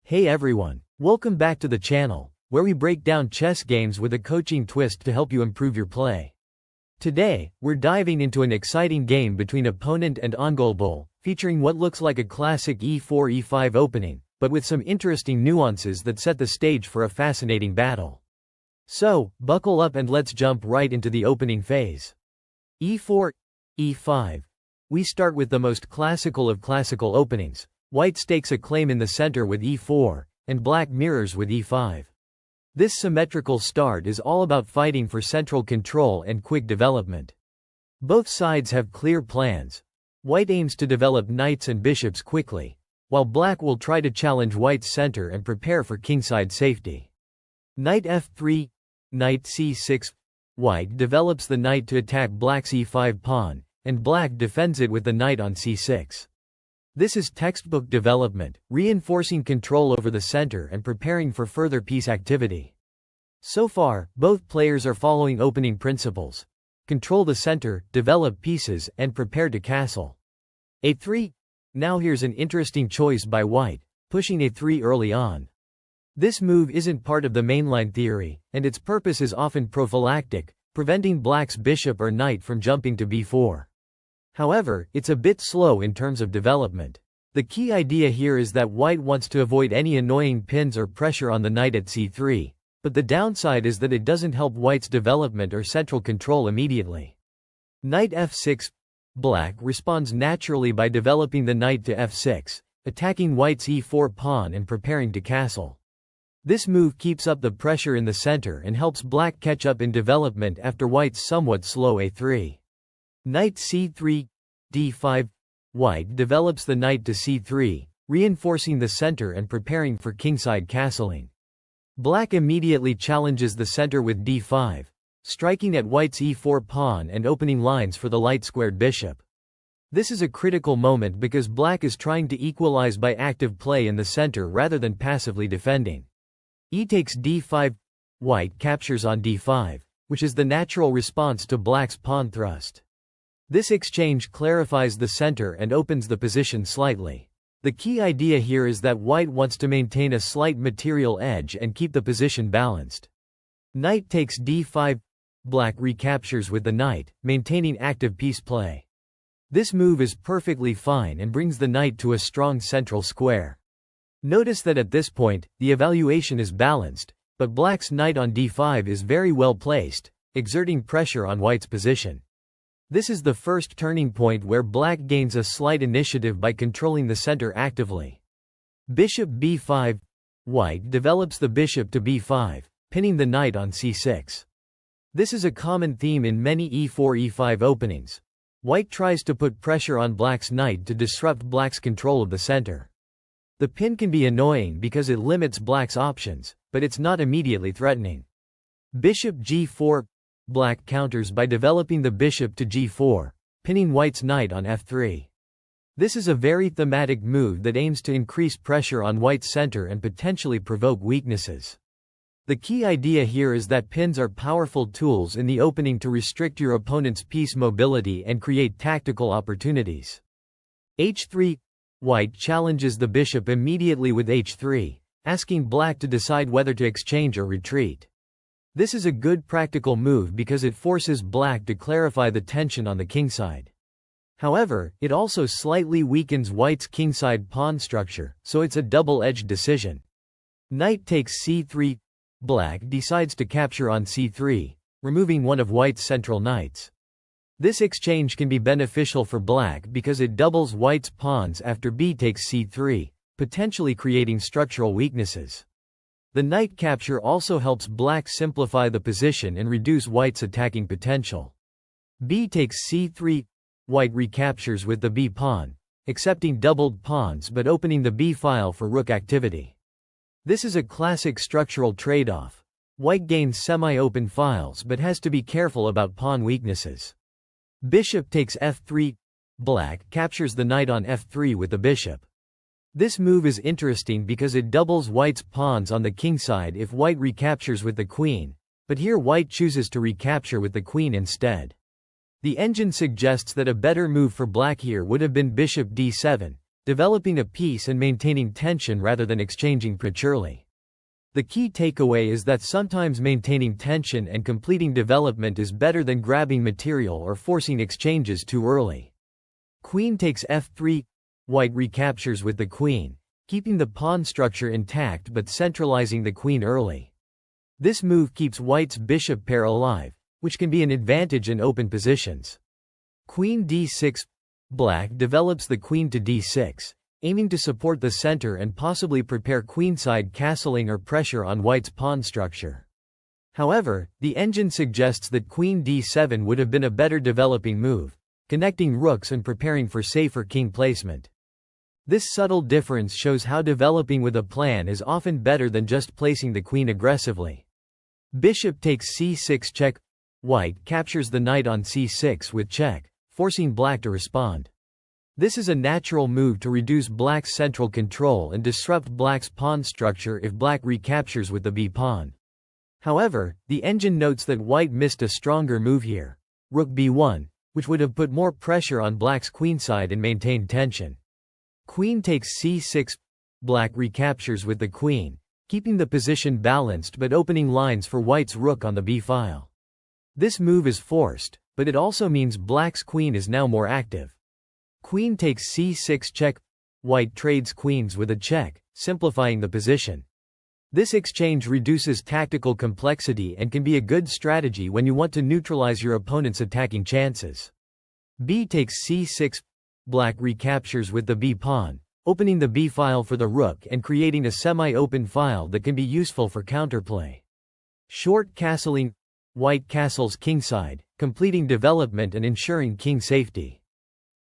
Hey everyone, welcome back to the channel, where we break down chess games with a coaching twist to help you improve your play. Today, we're diving into an exciting game between opponent and OngoleBull, featuring what looks like a classic e4-e5 opening, but with some interesting nuances that set the stage for a fascinating battle. So, buckle up and let's jump right into the opening phase. e4, e5. We start with the most classical of classical openings. White stakes a claim in the center with e4, and black mirrors with e5. This symmetrical start is all about fighting for central control and quick development. Both sides have clear plans. White aims to develop knights and bishops quickly, while black will try to challenge white's center and prepare for kingside safety. Knight f3, knight c6. White develops the knight to attack black's e5 pawn, and black defends it with the knight on c6. This is textbook development, reinforcing control over the center and preparing for further piece activity. So far, both players are following opening principles. Control the center, develop pieces, and prepare to castle. a3. Now here's an interesting choice by white, pushing a3 early on. This move isn't part of the mainline theory, and its purpose is often prophylactic, preventing black's bishop or knight from jumping to b4. However, it's a bit slow in terms of development. The key idea here is that white wants to avoid any annoying pins or pressure on the knight at c3, but the downside is that it doesn't help white's development or central control immediately. Knight f6. Black responds naturally by developing the knight to f6, attacking white's e4 pawn and preparing to castle. This move keeps up the pressure in the center and helps black catch up in development after white's somewhat slow a3. Knight c3, d5. White develops the knight to c3, reinforcing the center and preparing for kingside castling. Black immediately challenges the center with d5, striking at white's e4 pawn and opening lines for the light-squared bishop. This is a critical moment because black is trying to equalize by active play in the center rather than passively defending. E takes d5. White captures on d5, which is the natural response to black's pawn thrust. This exchange clarifies the center and opens the position slightly. The key idea here is that white wants to maintain a slight material edge and keep the position balanced. Knight takes d5. Black recaptures with the knight, maintaining active piece play. This move is perfectly fine and brings the knight to a strong central square. Notice that at this point, the evaluation is balanced, but black's knight on d5 is very well placed, exerting pressure on white's position. This is the first turning point where black gains a slight initiative by controlling the center actively. Bishop b5. White develops the bishop to b5, pinning the knight on c6. This is a common theme in many e4-e5 openings. White tries to put pressure on black's knight to disrupt black's control of the center. The pin can be annoying because it limits black's options, but it's not immediately threatening. Bishop g4. Black counters by developing the bishop to g4, pinning white's knight on f3. This is a very thematic move that aims to increase pressure on white's center and potentially provoke weaknesses. The key idea here is that pins are powerful tools in the opening to restrict your opponent's piece mobility and create tactical opportunities. h3. White challenges the bishop immediately with h3, asking black to decide whether to exchange or retreat. This is a good practical move because it forces black to clarify the tension on the kingside. However, it also slightly weakens white's kingside pawn structure, so it's a double-edged decision. Knight takes c3. Black decides to capture on c3, removing one of white's central knights. This exchange can be beneficial for black because it doubles white's pawns after b takes c3, potentially creating structural weaknesses. The knight capture also helps black simplify the position and reduce white's attacking potential. B takes c3. White recaptures with the b pawn, accepting doubled pawns but opening the b file for rook activity. This is a classic structural trade-off. White gains semi-open files but has to be careful about pawn weaknesses. Bishop takes f3. Black captures the knight on f3 with the bishop. This move is interesting because it doubles white's pawns on the kingside if white recaptures with the queen, but here white chooses to recapture with the queen instead. The engine suggests that a better move for black here would have been bishop d7, developing a piece and maintaining tension rather than exchanging prematurely. The key takeaway is that sometimes maintaining tension and completing development is better than grabbing material or forcing exchanges too early. Queen takes f3. White recaptures with the queen, keeping the pawn structure intact but centralizing the queen early. This move keeps white's bishop pair alive, which can be an advantage in open positions. Queen d6. Black develops the queen to d6, aiming to support the center and possibly prepare queenside castling or pressure on white's pawn structure. However, the engine suggests that queen d7 would have been a better developing move, connecting rooks and preparing for safer king placement. This subtle difference shows how developing with a plan is often better than just placing the queen aggressively. Bishop takes c6 check. White captures the knight on c6 with check, forcing black to respond. This is a natural move to reduce black's central control and disrupt black's pawn structure if black recaptures with the b-pawn. However, the engine notes that white missed a stronger move here, rook b1, which would have put more pressure on black's queenside and maintained tension. Queen takes c6. Black recaptures with the queen, keeping the position balanced but opening lines for white's rook on the b-file. This move is forced, but it also means black's queen is now more active. Queen takes c6 check. White trades queens with a check, simplifying the position. This exchange reduces tactical complexity and can be a good strategy when you want to neutralize your opponent's attacking chances. B takes c6. Black recaptures with the b-pawn, opening the b-file for the rook and creating a semi-open file that can be useful for counterplay. Short castling. White castles kingside, completing development and ensuring king safety.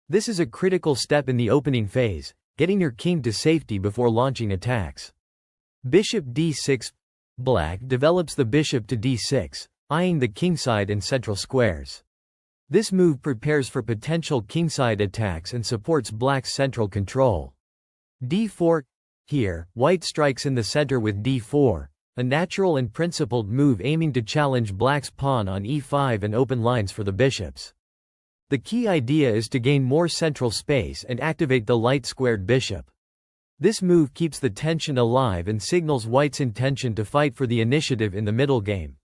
This is a critical step in the opening phase, getting your king to safety before launching attacks. Bishop d6. Black develops the bishop to d6, eyeing the kingside and central squares. This move prepares for potential kingside attacks and supports black's central control. d4. Here, white strikes in the center with d4, a natural and principled move aiming to challenge black's pawn on e5 and open lines for the bishops. The key idea is to gain more central space and activate the light-squared bishop. This move keeps the tension alive and signals white's intention to fight for the initiative in the middle game.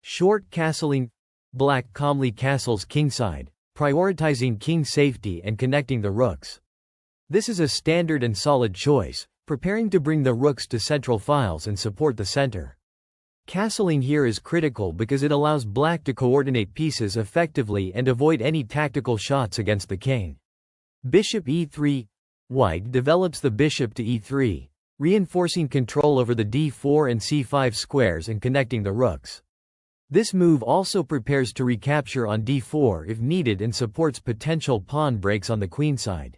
Short castling. Black calmly castles kingside, prioritizing king safety and connecting the rooks. This is a standard and solid choice, preparing to bring the rooks to central files and support the center. Castling here is critical because it allows black to coordinate pieces effectively and avoid any tactical shots against the king. Bishop e3. White develops the bishop to e3, reinforcing control over the d4 and c5 squares and connecting the rooks. This move also prepares to recapture on d4 if needed and supports potential pawn breaks on the queenside.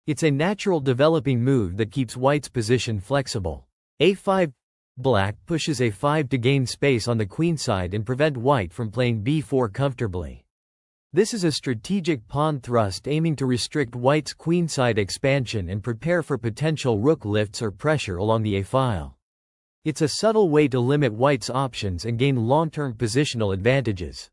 It's a natural developing move that keeps white's position flexible. a5. Black pushes a5 to gain space on the queenside and prevent white from playing b4 comfortably. This is a strategic pawn thrust aiming to restrict white's queenside expansion and prepare for potential rook lifts or pressure along the a-file. It's a subtle way to limit white's options and gain long-term positional advantages.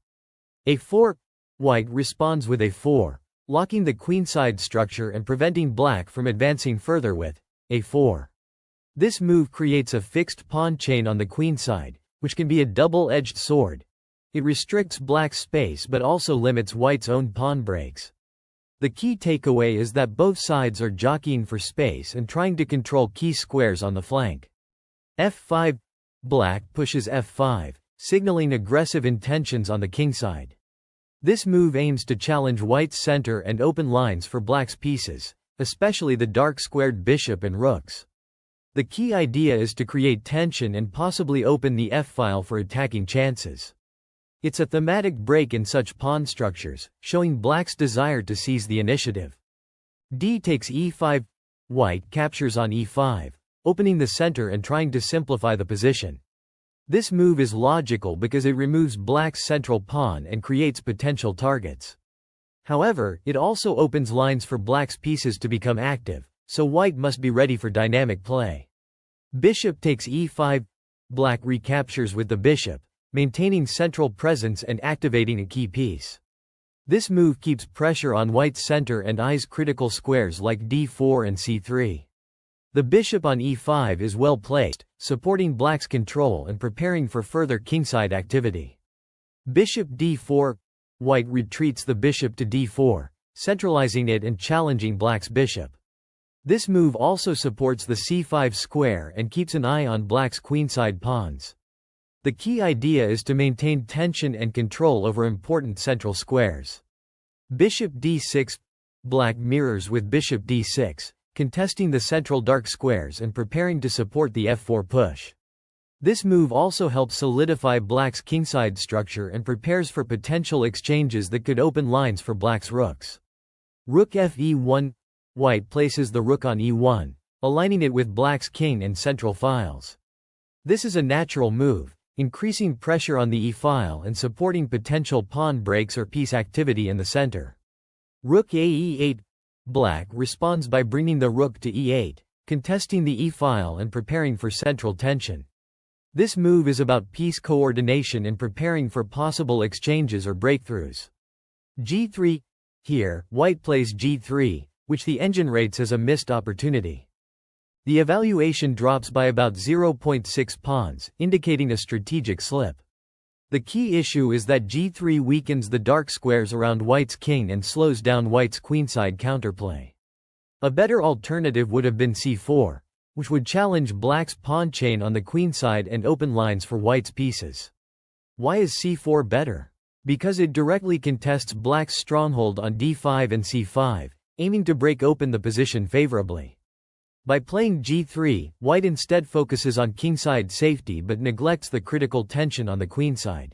a4. White responds with a4, locking the queenside structure and preventing black from advancing further with a4. This move creates a fixed pawn chain on the queenside, which can be a double-edged sword. It restricts black's space but also limits white's own pawn breaks. The key takeaway is that both sides are jockeying for space and trying to control key squares on the flank. f5. Black pushes f5, signaling aggressive intentions on the kingside. This move aims to challenge white's center and open lines for black's pieces, especially the dark-squared bishop and rooks. The key idea is to create tension and possibly open the f-file for attacking chances. It's a thematic break in such pawn structures, showing black's desire to seize the initiative. D takes e5. White captures on e5, opening the center and trying to simplify the position. This move is logical because it removes black's central pawn and creates potential targets. However, it also opens lines for black's pieces to become active, so white must be ready for dynamic play. Bishop takes e5. Black recaptures with the bishop, maintaining central presence and activating a key piece. This move keeps pressure on white's center and eyes critical squares like d4 and c3. The bishop on e5 is well placed, supporting black's control and preparing for further kingside activity. Bishop d4, white retreats the bishop to d4, centralizing it and challenging black's bishop. This move also supports the c5 square and keeps an eye on black's queenside pawns. The key idea is to maintain tension and control over important central squares. Bishop d6, black mirrors with bishop d6, contesting the central dark squares and preparing to support the f4 push. This move also helps solidify black's kingside structure and prepares for potential exchanges that could open lines for black's rooks. Rook f e1, white places the rook on e1, aligning it with black's king and central files. This is a natural move, increasing pressure on the e-file and supporting potential pawn breaks or piece activity in the center. Rook a e8, black responds by bringing the rook to e8, contesting the e-file and preparing for central tension. This move is about piece coordination and preparing for possible exchanges or breakthroughs. g3, here, white plays g3, which the engine rates as a missed opportunity. The evaluation drops by about 0.6 pawns, indicating a strategic slip. The key issue is that g3 weakens the dark squares around white's king and slows down white's queenside counterplay. A better alternative would have been c4, which would challenge black's pawn chain on the queenside and open lines for white's pieces. Why is c4 better? Because it directly contests black's stronghold on d5 and c5, aiming to break open the position favorably. By playing g3, white instead focuses on kingside safety but neglects the critical tension on the queenside.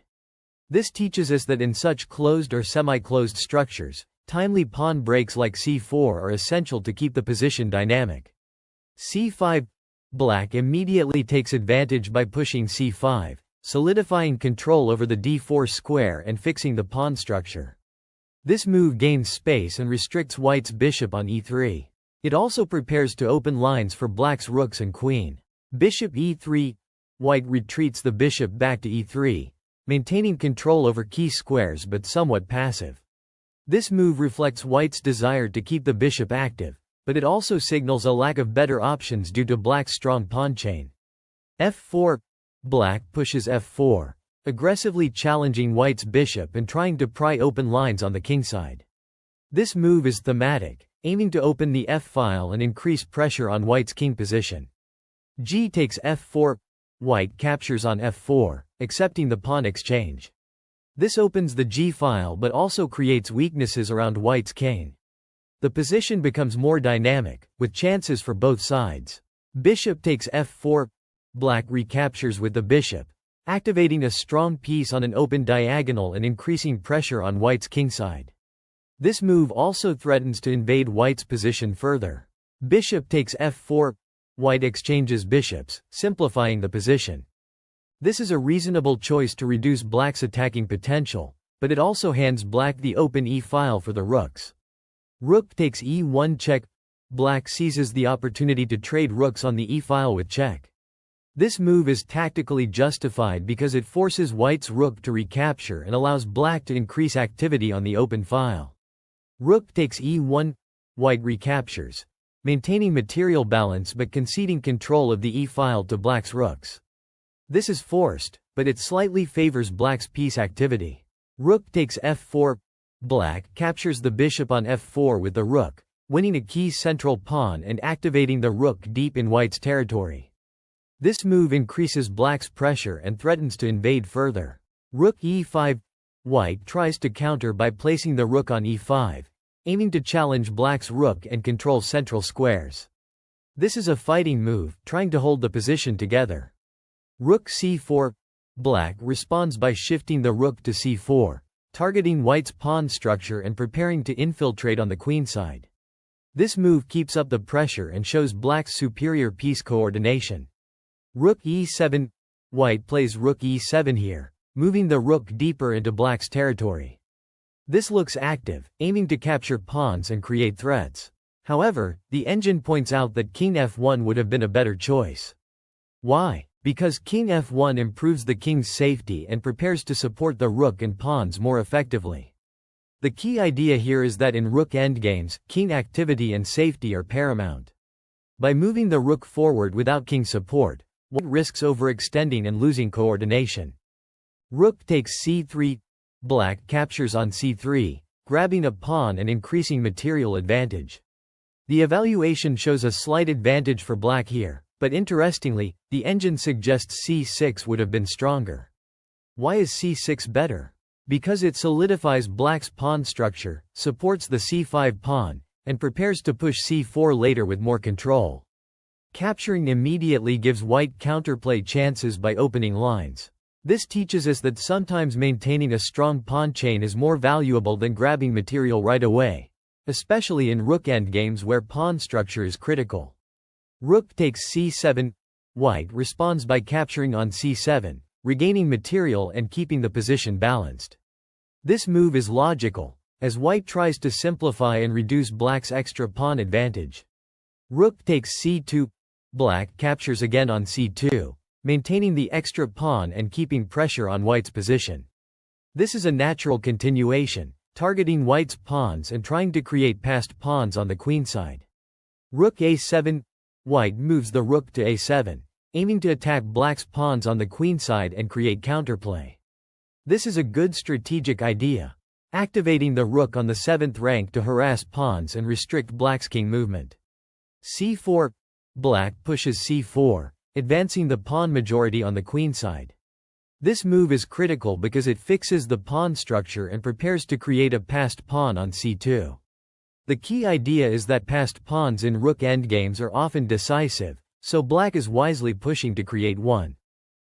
This teaches us that in such closed or semi-closed structures, timely pawn breaks like c4 are essential to keep the position dynamic. c5, black immediately takes advantage by pushing c5, solidifying control over the d4 square and fixing the pawn structure. This move gains space and restricts white's bishop on e3. It also prepares to open lines for black's rooks and queen. Bishop e3, white retreats the bishop back to e3, maintaining control over key squares but somewhat passive. This move reflects white's desire to keep the bishop active, but it also signals a lack of better options due to black's strong pawn chain. f4, black pushes f4, aggressively challenging white's bishop and trying to pry open lines on the kingside. This move is thematic, aiming to open the f-file and increase pressure on white's king position. G takes f4, white captures on f4, accepting the pawn exchange. This opens the g-file but also creates weaknesses around white's king. The position becomes more dynamic, with chances for both sides. Bishop takes f4, black recaptures with the bishop, activating a strong piece on an open diagonal and increasing pressure on white's kingside. This move also threatens to invade white's position further. Bishop takes f4, white exchanges bishops, simplifying the position. This is a reasonable choice to reduce black's attacking potential, but it also hands black the open e-file for the rooks. Rook takes e1 check, black seizes the opportunity to trade rooks on the e-file with check. This move is tactically justified because it forces white's rook to recapture and allows black to increase activity on the open file. Rook takes e1, white recaptures, maintaining material balance but conceding control of the e-file to black's rooks. This is forced, but it slightly favors black's piece activity. Rook takes f4, black captures the bishop on f4 with the rook, winning a key central pawn and activating the rook deep in white's territory. This move increases black's pressure and threatens to invade further. Rook e5, white tries to counter by placing the rook on e5, aiming to challenge black's rook and control central squares. This is a fighting move, trying to hold the position together. Rook c4, black responds by shifting the rook to c4, targeting white's pawn structure and preparing to infiltrate on the queenside. This move keeps up the pressure and shows black's superior piece coordination. Rook e7, white plays rook e7 here, moving the rook deeper into black's territory. This looks active, aiming to capture pawns and create threats. However, the engine points out that king f1 would have been a better choice. Why? Because king f1 improves the king's safety and prepares to support the rook and pawns more effectively. The key idea here is that in rook endgames, king activity and safety are paramount. By moving the rook forward without king support, white risks overextending and losing coordination. Rook takes c3, black captures on c3, grabbing a pawn and increasing material advantage. The evaluation shows a slight advantage for black here, but interestingly, the engine suggests c6 would have been stronger. Why is c6 better? Because it solidifies black's pawn structure, supports the c5 pawn, and prepares to push c4 later with more control. Capturing immediately gives white counterplay chances by opening lines. This teaches us that sometimes maintaining a strong pawn chain is more valuable than grabbing material right away, especially in rook endgames where pawn structure is critical. Rook takes c7, white responds by capturing on c7, regaining material and keeping the position balanced. This move is logical, as white tries to simplify and reduce black's extra pawn advantage. Rook takes c2, black captures again on c2, maintaining the extra pawn and keeping pressure on white's position. This is a natural continuation, targeting white's pawns and trying to create passed pawns on the queenside. Rook a7, white moves the rook to a7, aiming to attack black's pawns on the queenside and create counterplay. This is a good strategic idea, activating the rook on the 7th rank to harass pawns and restrict black's king movement. c4, black pushes c4, advancing the pawn majority on the queenside. This move is critical because it fixes the pawn structure and prepares to create a passed pawn on c2. The key idea is that passed pawns in rook endgames are often decisive, so black is wisely pushing to create one.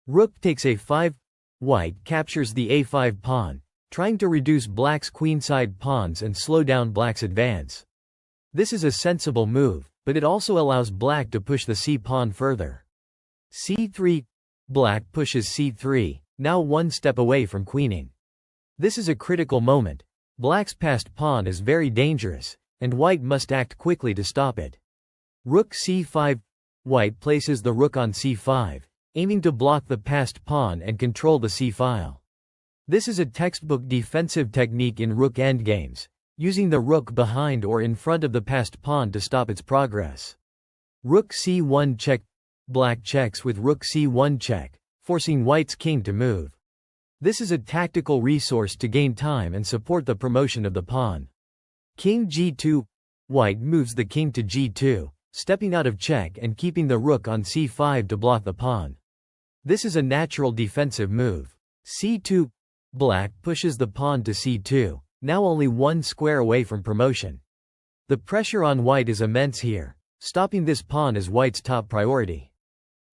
Rook takes a5, white captures the a5 pawn, trying to reduce black's queenside pawns and slow down black's advance. This is a sensible move, but it also allows black to push the c-pawn further. c3, black pushes c3, now one step away from queening. This is a critical moment. Black's passed pawn is very dangerous, and white must act quickly to stop it. Rook c5, white places the rook on c5, aiming to block the passed pawn and control the c-file. This is a textbook defensive technique in rook endgames, using the rook behind or in front of the passed pawn to stop its progress. Rook c1 check, black checks with rook c1 check, forcing white's king to move. This is a tactical resource to gain time and support the promotion of the pawn. King g2, white moves the king to g2, stepping out of check and keeping the rook on c5 to block the pawn. This is a natural defensive move. c2, black pushes the pawn to c2, now only one square away from promotion. The pressure on white is immense here. Stopping this pawn is white's top priority.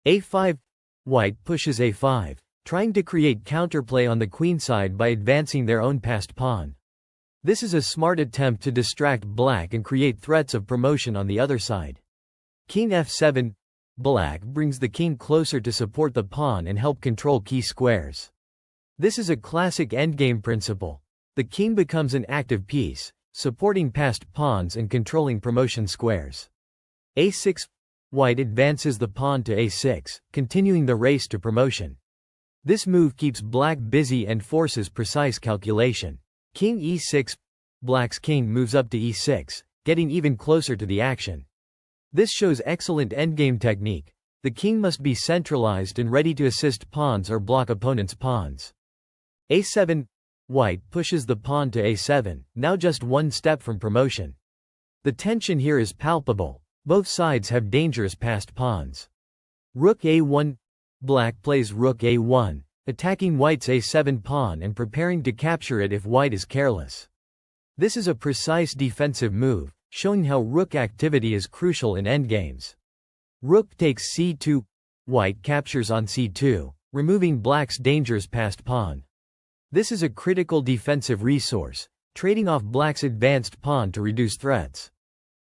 a5, white pushes a5, trying to create counterplay on the queenside by advancing their own passed pawn. This is a smart attempt to distract black and create threats of promotion on the other side. King f7, black brings the king closer to support the pawn and help control key squares. This is a classic endgame principle. The king becomes an active piece, supporting passed pawns and controlling promotion squares. a6, white advances the pawn to a6, continuing the race to promotion. This move keeps black busy and forces precise calculation. King e6, black's king moves up to e6, getting even closer to the action. This shows excellent endgame technique. The king must be centralized and ready to assist pawns or block opponent's pawns. a7, white pushes the pawn to a7, now just one step from promotion. The tension here is palpable. Both sides have dangerous passed pawns. Rook a1, black plays rook a1, attacking white's a7 pawn and preparing to capture it if white is careless. This is a precise defensive move, showing how rook activity is crucial in endgames. Rook takes c2, white captures on c2, removing black's dangerous passed pawn. This is a critical defensive resource, trading off black's advanced pawn to reduce threats.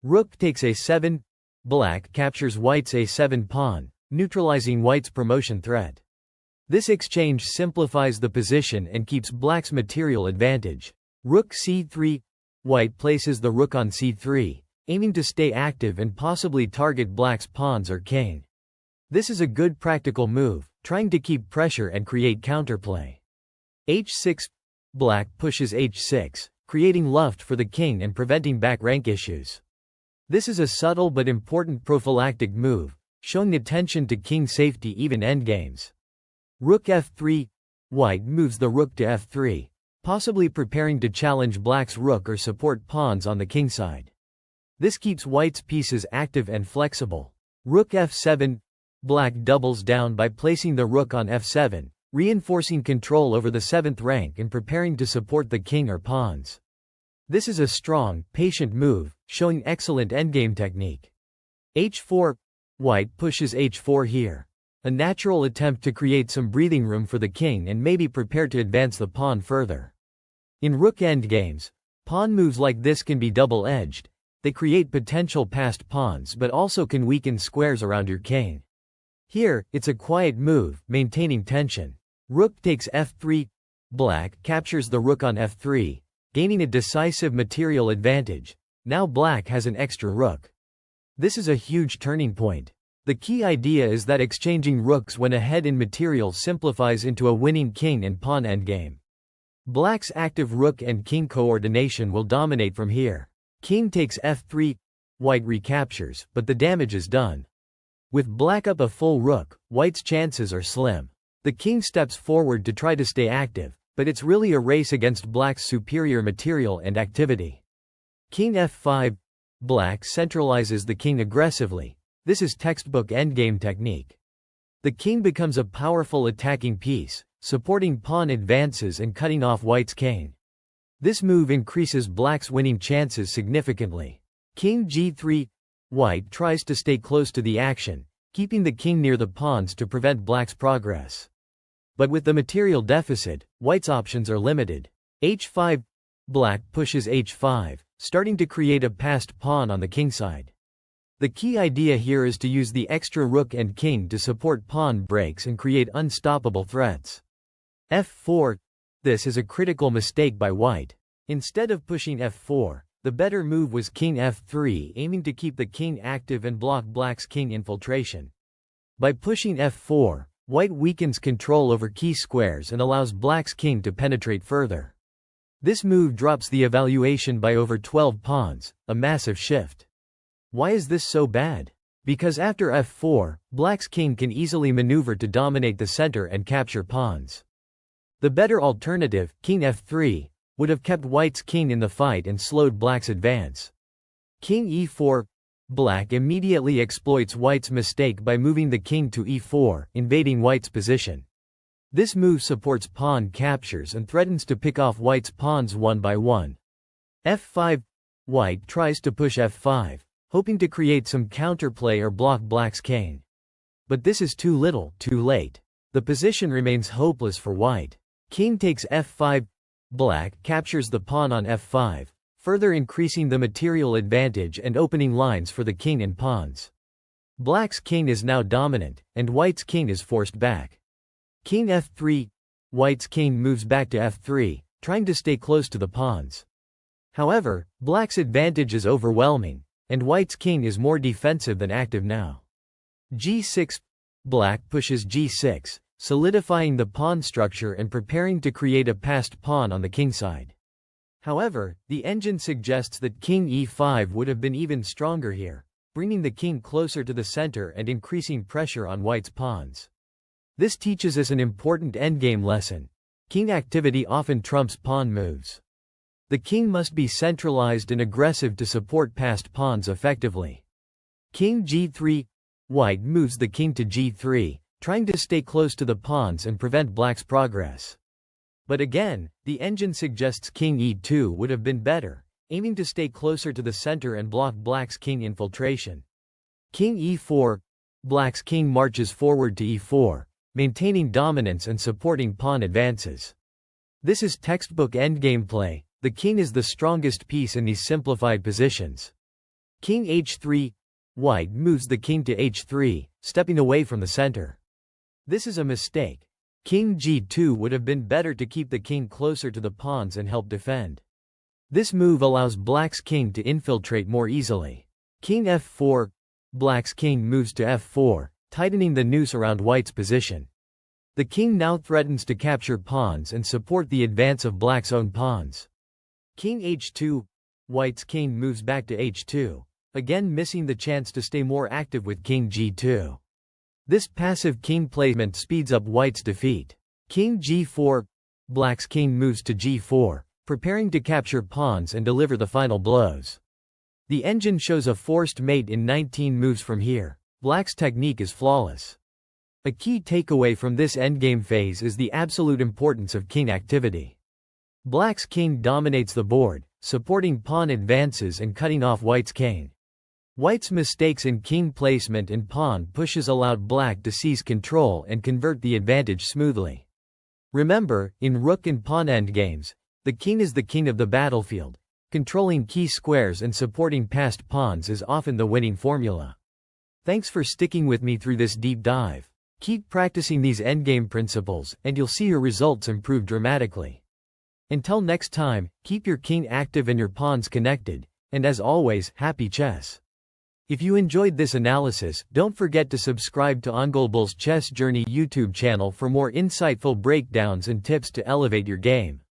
Rook takes a7, black captures white's a7 pawn, neutralizing white's promotion threat. This exchange simplifies the position and keeps black's material advantage. Rook c3, white places the rook on c3, aiming to stay active and possibly target black's pawns or king. This is a good practical move, trying to keep pressure and create counterplay. h6, black pushes h6, creating luft for the king and preventing back rank issues. This is a subtle but important prophylactic move, showing attention to king safety even endgames. Rook f3. White moves the rook to f3, possibly preparing to challenge black's rook or support pawns on the king side. This keeps white's pieces active and flexible. Rook f7. Black doubles down by placing the rook on f7, reinforcing control over the 7th rank and preparing to support the king or pawns. This is a strong, patient move, showing excellent endgame technique. h4. White pushes h4 here. A natural attempt to create some breathing room for the king and maybe prepare to advance the pawn further. In rook endgames, pawn moves like this can be double-edged. They create potential passed pawns but also can weaken squares around your king. Here, it's a quiet move, maintaining tension. Rook takes f3. Black captures the rook on f3, gaining a decisive material advantage. Now black has an extra rook. This is a huge turning point. The key idea is that exchanging rooks when ahead in material simplifies into a winning king and pawn endgame. Black's active rook and king coordination will dominate from here. King takes f3. White recaptures, but the damage is done. With black up a full rook, white's chances are slim. The king steps forward to try to stay active, but it's really a race against black's superior material and activity. King f5. Black centralizes the king aggressively. This is textbook endgame technique. The king becomes a powerful attacking piece, supporting pawn advances and cutting off white's king. This move increases black's winning chances significantly. King g3. White tries to stay close to the action, keeping the king near the pawns to prevent black's progress. But with the material deficit, white's options are limited. h5. Black pushes h5, starting to create a passed pawn on the king side. The key idea here is to use the extra rook and king to support pawn breaks and create unstoppable threats. f4. This is a critical mistake by white. Instead of pushing f4, the better move was king f3, aiming to keep the king active and block black's king infiltration. By pushing f4, white weakens control over key squares and allows black's king to penetrate further. This move drops the evaluation by over 12 pawns, a massive shift. Why is this so bad? Because after f4, black's king can easily maneuver to dominate the center and capture pawns. The better alternative, king f3, would have kept white's king in the fight and slowed black's advance. King e4. Black immediately exploits white's mistake by moving the king to e4, invading white's position. This move supports pawn captures and threatens to pick off white's pawns one by one. f5. White tries to push f5, hoping to create some counterplay or block black's king. But this is too little, too late. The position remains hopeless for white. King takes f5. Black captures the pawn on f5, further increasing the material advantage and opening lines for the king and pawns. Black's king is now dominant, and white's king is forced back. King f3. White's king moves back to f3, trying to stay close to the pawns. However, black's advantage is overwhelming, and white's king is more defensive than active now. g6. Black pushes g6, solidifying the pawn structure and preparing to create a passed pawn on the king side. However, the engine suggests that king e5 would have been even stronger here, bringing the king closer to the center and increasing pressure on white's pawns. This teaches us an important endgame lesson. King activity often trumps pawn moves. The king must be centralized and aggressive to support passed pawns effectively. King g3. White moves the king to g3, trying to stay close to the pawns and prevent black's progress. But again, the engine suggests king e2 would have been better, aiming to stay closer to the center and block black's king infiltration. King e4. Black's king marches forward to e4, maintaining dominance and supporting pawn advances. This is textbook endgame play. The king is the strongest piece in these simplified positions. King h3. White moves the king to h3, stepping away from the center. This is a mistake. King g2 would have been better to keep the king closer to the pawns and help defend. This move allows black's king to infiltrate more easily. King f4. Black's king moves to f4, tightening the noose around white's position. The king now threatens to capture pawns and support the advance of black's own pawns. King h2. White's king moves back to h2, again missing the chance to stay more active with king g2. This passive king placement speeds up White's defeat. King g4. Black's king moves to g4, preparing to capture pawns and deliver the final blows. The engine shows a forced mate in 19 moves from here. Black's technique is flawless. A key takeaway from this endgame phase is the absolute importance of king activity. Black's king dominates the board, supporting pawn advances and cutting off White's king. White's mistakes in king placement and pawn pushes allowed Black to seize control and convert the advantage smoothly. Remember, in rook and pawn endgames, the king is the king of the battlefield. Controlling key squares and supporting passed pawns is often the winning formula. Thanks for sticking with me through this deep dive. Keep practicing these endgame principles, and you'll see your results improve dramatically. Until next time, keep your king active and your pawns connected, and as always, happy chess. If you enjoyed this analysis, don't forget to subscribe to OngoleBull's Chess Journey YouTube channel for more insightful breakdowns and tips to elevate your game.